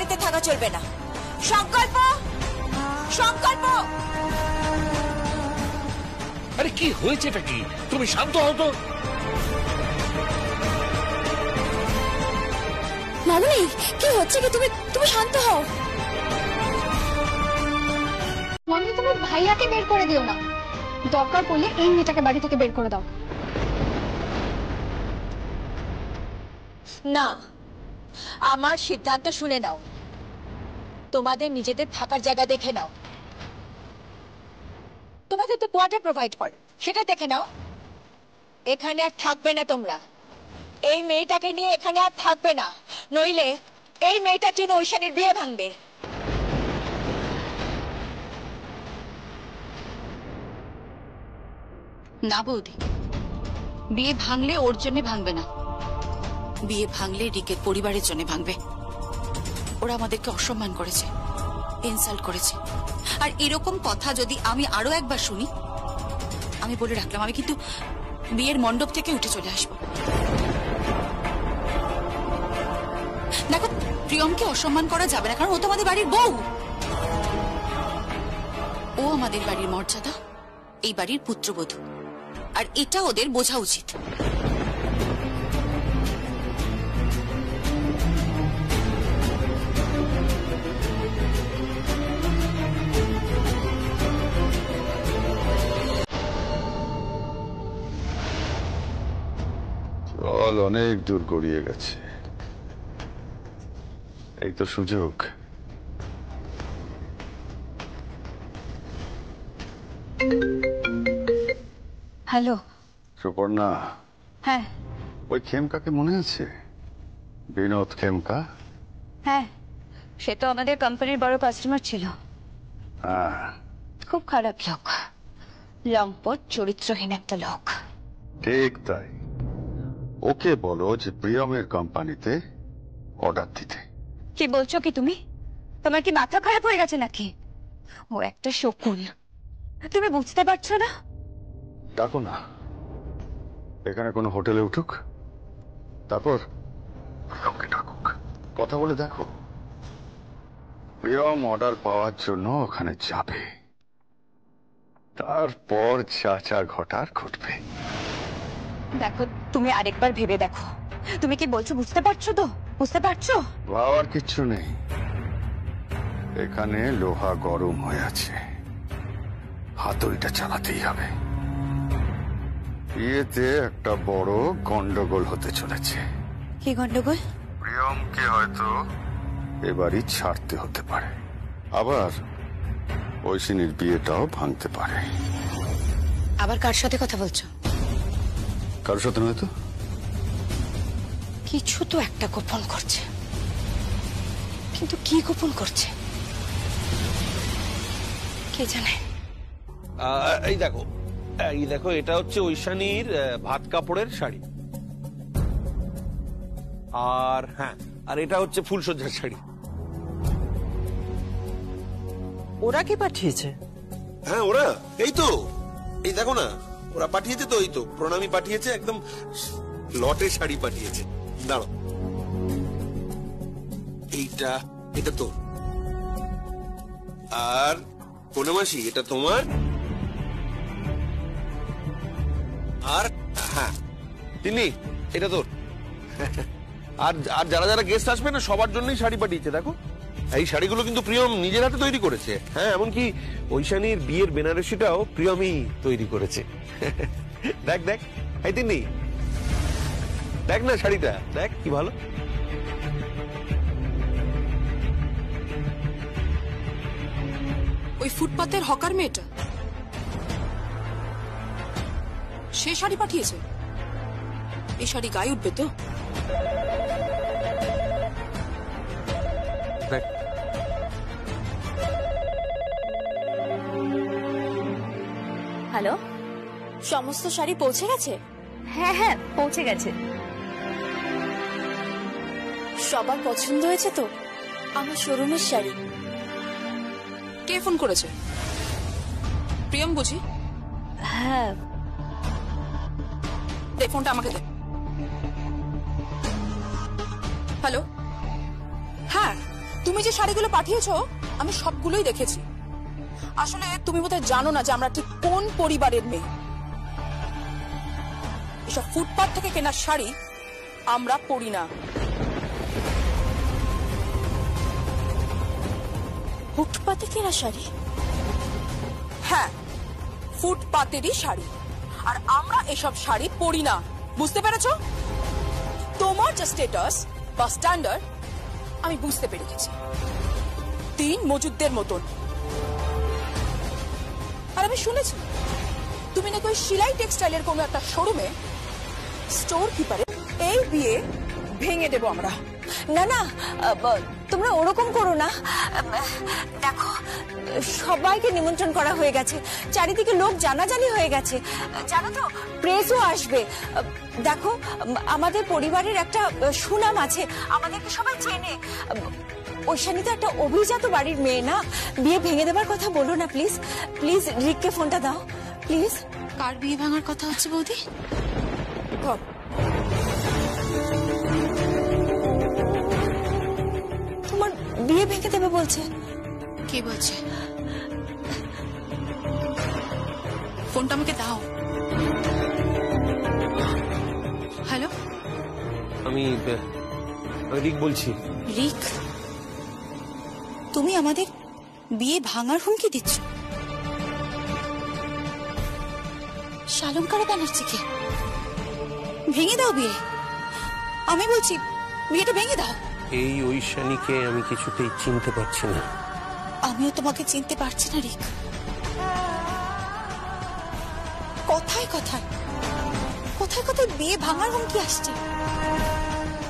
S3: বাড়িতে থাকা চলবে না। সংকল্প, সংকল্প।
S4: আরে কি হয়েছেটা কি? তুমি শান্ত হও তো।
S1: মামনি কি হচ্ছে কি? তুমি শান্ত হও।
S6: মামনি তোমার ভাইয়াকে বের করে দিও না, দরকার পড়লে এই মেয়েটাকে বাড়ি থেকে বের করে দাও।
S7: না, আমার সিদ্ধান্ত শুনে নাও। তোমাদের নিজেদের থাকার জায়গা দেখে নাও। তোমাদের তো কোয়ার্টার প্রোভাইড করে, সেটা দেখে নাও। এখানে আর থাকবে না তোমরা। এই মেয়েটাকে নিয়ে এখানে আর থাকবে না, নইলে এই মেয়েটার জন্য ঐশানীর বিয়ে ভাঙবে।
S15: না বৌদি, বিয়ে ভাঙলে ওর জন্য ভাঙবে না, বিয়ে ভাঙলে রিকের পরিবারের জন্য ভাঙবে। ওরা আমাদেরকে অসম্মান করেছে, ইনসাল্ট করেছে, আর এরকম কথা যদি আমি আরো একবার শুনি, আমি বলে রাখলাম আমি কিন্তু বিয়ের মণ্ডপ থেকে উঠে চলে আসবো। দেখো, প্রিয়মকে অসম্মান করা যাবে না, কারণ ও তো আমাদের বাড়ির বউ। ও আমাদের বাড়ির মর্যাদা, এই বাড়ির পুত্রবধূ, আর এটা ওদের বোঝা উচিত।
S11: চল, অনেক দূর গড়িয়ে গেছে, এই তো সুযোগ।
S12: হ্যালো।
S11: সুপর্ণা,
S12: হ্যাঁ
S11: ওই খেমকাকে মনে আছে? বিনোদ খেমকা।
S12: হ্যাঁ, সে তো আমাদের কোম্পানির বড় কাস্টমার ছিল।
S11: হ্যাঁ,
S12: খুব খারাপ লোক, লম্পট চরিত্রহীন একটা লোক।
S11: ঠিক তাই। ওকে বলো যে প্রিয়মের কোম্পানিতে অর্ডার দিতে।
S12: কি বলছো কি তুমি? তোমার কি মাথা খারাপ হয়ে গেছে নাকি? ও একটা শকুন, তুমি বুঝতে পারছো না?
S11: ডাকো না, এখানে কোনো হোটেলে উঠুক, তারপর প্রিয়মকে ডাকুক, কথা বলে দেখো। প্রিয়ম অর্ডার পাওয়ার জন্য ওখানে যাবে, তারপর যা যা ঘটার ঘটবে।
S12: দেখো, তুমি আরেকবার ভেবে দেখো। তুমি কি বলছো বুঝতে পারছো তো? বুঝতে পারছো?
S11: ভাবার কিচ্ছু নেই, এখানে লোহা গরম হয়ে আছে, হাতুড়িটা চালাতেই হবে। বিয়েতে একটা বড় গন্ডগোল হতে চলেছে।
S12: কি গন্ডগোল?
S11: প্রিয়মকে হয়তো এবারই ছাড়তে হতে পারে, আবার ঐশিনীর বিয়েটাও ভাঙতে পারে।
S14: আবার কার সাথে কথা বলছো?
S11: কারোর সাথে নয় তো?
S14: কিছু তো একটা গোপন করছে, কিন্তু কি গোপন করছে কে জানে।
S16: এই দেখো, এটা হচ্ছে ঐশানীর ভাত কাপড়ের শাড়ি, আর হ্যাঁ, আর এটা হচ্ছে ফুলসজ্জার শাড়ি।
S10: ওরা কি পাঠিয়েছে?
S16: হ্যাঁ, ওরা এই তো, এই দেখো না, ওরা পাঠিয়েছে তো, এই তো প্রণামী পাঠিয়েছে, একদম লটে শাড়ি পাঠিয়েছে। দাঁড়ো, এটা তো, আর পূর্ণমাসী এটা তোমার, আর হ্যাঁ তিনি এটা তোর। আর আর যারা যারা গেস্ট আসবে না, সবার জন্যই শাড়ি পাঠিয়েছে। দেখো, এই শাড়িগুলো কিন্তু প্রিয়ম নিজের হাতে তৈরি করেছে। হ্যাঁ, এমনকি ঐশানীর বিয়ের বেনারসিটাও প্রিয়মই তৈরি করেছে। দেখ দেখ, এই তিনি দেখ না শাড়িটা, দেখ কি ভালো।
S3: ওই ফুটপাতের হকার মেয়েটা সে শাড়ি পাঠিয়েছে। এই শাড়ি গায়ে উঠবে তো?
S1: হ্যালো, সমস্ত শাড়ি পৌঁছে গেছে?
S6: হ্যাঁ হ্যাঁ, পৌঁছে গেছে।
S1: সবার পছন্দ হয়েছে তো আমার শোরুমের শাড়ি?
S3: কে ফোন করেছে? প্রিয়ম বুঝি?
S6: হ্যাঁ।
S3: দে ফোনটা আমাকে দে। হ্যালো, হ্যাঁ
S17: তুমি যে শাড়িগুলো পাঠিয়েছো আমি সবগুলোই দেখেছি। আসলে তুমি বোধহয় জানো না যে আমরা ঠিক কোন পরিবারের মেয়ে। এসব ফুটপাত থেকে কেনা শাড়ি আমরা পরি না।
S1: ফুটপাতে কেনা শাড়ি?
S17: হ্যাঁ, ফুটপাতেরই শাড়ি। আর আমরা এসব শাড়ি পরি না, বুঝতে পেরেছো? তোমার যে স্ট্যাটাস বা স্ট্যান্ডার্ড আমি বুঝতে পেরে গেছি, দিন মজুদদের মতন। আর আমি শুনেছি তুমি নাকি ওই শিলাই টেক্সটাইলের কোনো একটা শোরুমে স্টোর কিপারে। এই বিয়ে ভেঙে দেবো আমরা।
S14: না না, তোমরা ওরকম করো না। দেখো, সবাইকে নিমন্ত্রণ করা হয়ে গেছে, চারিদিকে লোক জানাজানি হয়ে গেছে, জানো তো প্রেসও আসবে। দেখো, আমাদের পরিবারের একটা সুনাম আছে, আমাদেরকে সবাই চেনে। ঐশানী তো একটা অভিজাত বাড়ির মেয়ে না, বিয়ে ভেঙে দেবার কথা বলো না প্লিজ। প্লিজ রিককে ফোনটা দাও প্লিজ।
S15: কার বিয়ে ভাঙার কথা হচ্ছে বৌদি?
S14: তোমার বিয়ে ভেঙে দেবে বলছে।
S15: কে বলছে? ফোনটা আমাকে দাও। হ্যালো,
S13: আমি রিক বলছি।
S15: রিক, তুমি আমাদের বিয়ে ভাঙার হুমকি দিচ্ছ? শালঙ্কারা ব্যানার্জিকে? ভেঙে দাও বিয়ে, আমি বলছি বিয়েটা ভেঙে দাও।
S13: এই ঐশানীকে আমি কিছুতেই চিনতে পারছি না।
S15: আমিও তোমাকে চিনতে পারছি না রিক। কথায় কথায় কোথায় কোথায় বিয়ে ভাঙার হুমকি আসছে।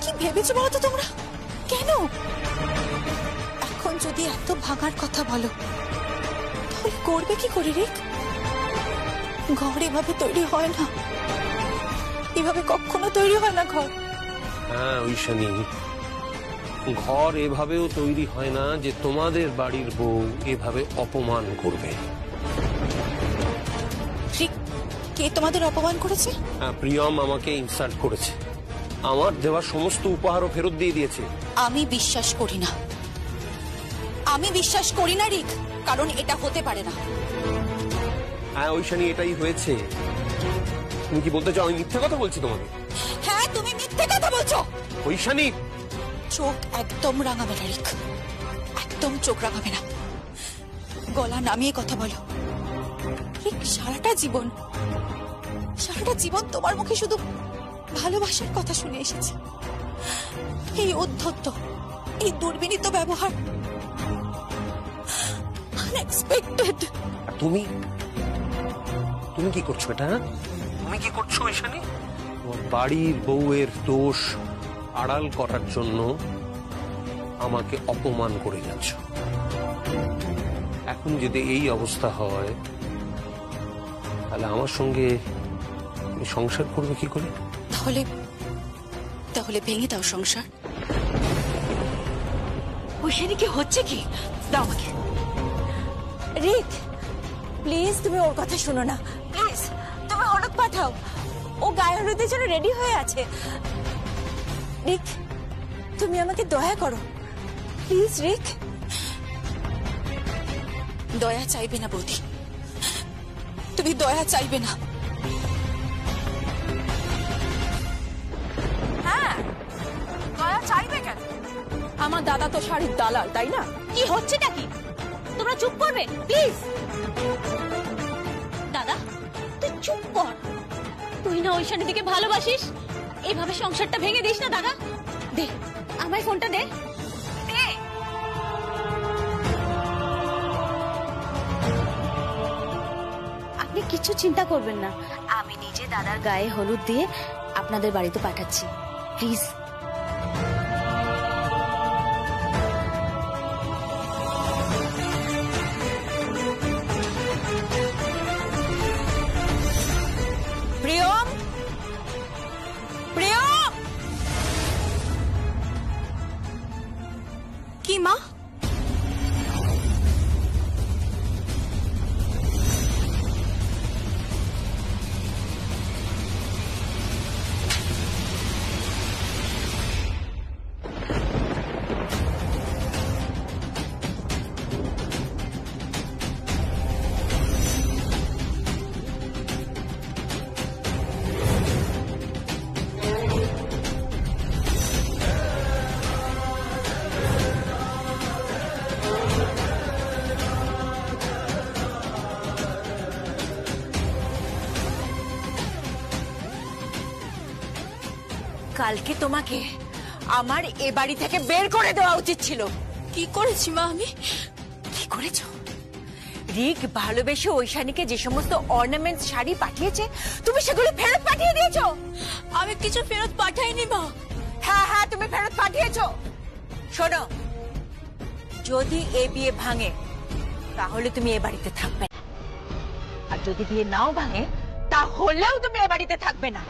S15: কি ভেবেছো বলো তো তোমরা? কেন এখন যদি এত ভাঙার কথা বলো তাহলে করবে কি করে রিক? ঘর এভাবে তৈরি হয় না, এভাবে কখনো তৈরি হয় না ঘর।
S13: হ্যাঁ ঐশানী, ঘর এভাবেও তৈরি হয় না যে তোমাদের বাড়ির বউ এভাবে অপমান করবে।
S15: রিক, কে তোমাদের অপমান করেছে?
S13: হ্যাঁ, প্রিয়ম আমাকে ইনসাল্ট করেছে, আমার দেওয়া সমস্ত উপহারও ফেরত দিয়ে দিয়েছে।
S15: আমি বিশ্বাস করি না, আমি বিশ্বাস করি না রিক, কারণ এটা হতে পারে না।
S13: হ্যাঁ ঐশানী, এটাই হয়েছে। তুমি কি বলতে চাও আমি মিথ্যে কথা বলছি তোমাকে?
S15: হ্যাঁ, তুমি মিথ্যে কথা বলছো।
S13: ঐশানী,
S15: চোখ একদম রাঙাবে না রিক, একদম চোখ রাঙাবে না, গলা নামিয়ে কথা বলো। রিক, সারাটা জীবন তোমার মুখে শুধু ভালোবাসার কথা শুনে এসেছি। এই অধ্যত্ত, এই দুর্বিনীত ব্যবহার, আনএক্সপেক্টেড।
S13: তুমি তুমি কি করছো এটা? তুমি কি করছো ঐশানী? তোমার বাড়ির বউয়ের দোষ আড়াল করার জন্য আমাকে অপমান করে যাচ্ছ। এখন যদি এই অবস্থা হয় তাহলে আমার সঙ্গে তুমি সংসার করবে কি করে?
S15: তাহলে ভেঙে দাও সংসার।
S14: ঐশানী, কি হচ্ছে কি? দাও আমাকে। রিক প্লিজ, তুমি ওর কথা শোনো না প্লিজ। তুমি হলুদ পাঠাও, ও গায়ে হলুদের জন্য রেডি হয়ে আছে। রিক, তুমি আমাকে দয়া করো প্লিজ। রিক,
S15: দয়া চাইবে না বৌদি, তুমি দয়া চাইবে না।
S17: হ্যাঁ, দয়া চাইবে কেন? আমার দাদা তো শাড়ির দালাল, তাই না?
S1: কি হচ্ছেটা কি? তোমরা চুপ করবে প্লিজ। দাদা তুই চুপ কর, তুই না ঐশানী দিকে ভালোবাসিস, এইভাবে সংসারটা ভেঙে দিস না দাদা। দে আমায় ফোনটা দে। আপনি কিছু চিন্তা করবেন না, আমি নিজে দাদার গায়ে হলুদ দিয়ে আপনাদের বাড়িতে পাঠাচ্ছি, প্লিজ।
S17: প্রিয়ম, প্রিয়ম।
S15: কি মা?
S14: কালকে তোমাকে আমার এ বাড়ি থেকে বের করে দেওয়া উচিত ছিল।
S1: কি করেছি মা আমি?
S14: কি করেছো? রিক ভালোবেসে ঐশানীকে যে সমস্ত অর্নামেন্টস শাড়ি পাঠিয়েছে তুমি সেগুলো ফেরত পাঠিয়ে দিয়েছো।
S1: আমি কিছু ফেরত পাঠাইনি মা।
S14: হ্যাঁ হ্যাঁ তুমি ফেরত পাঠিয়েছো। শোনো, যদি এ বিয়ে ভাঙে তাহলে তুমি এ বাড়িতে থাকবে না, আর যদি বিয়ে নাও ভাঙে তাহলেও তুমি এ বাড়িতে থাকবে না।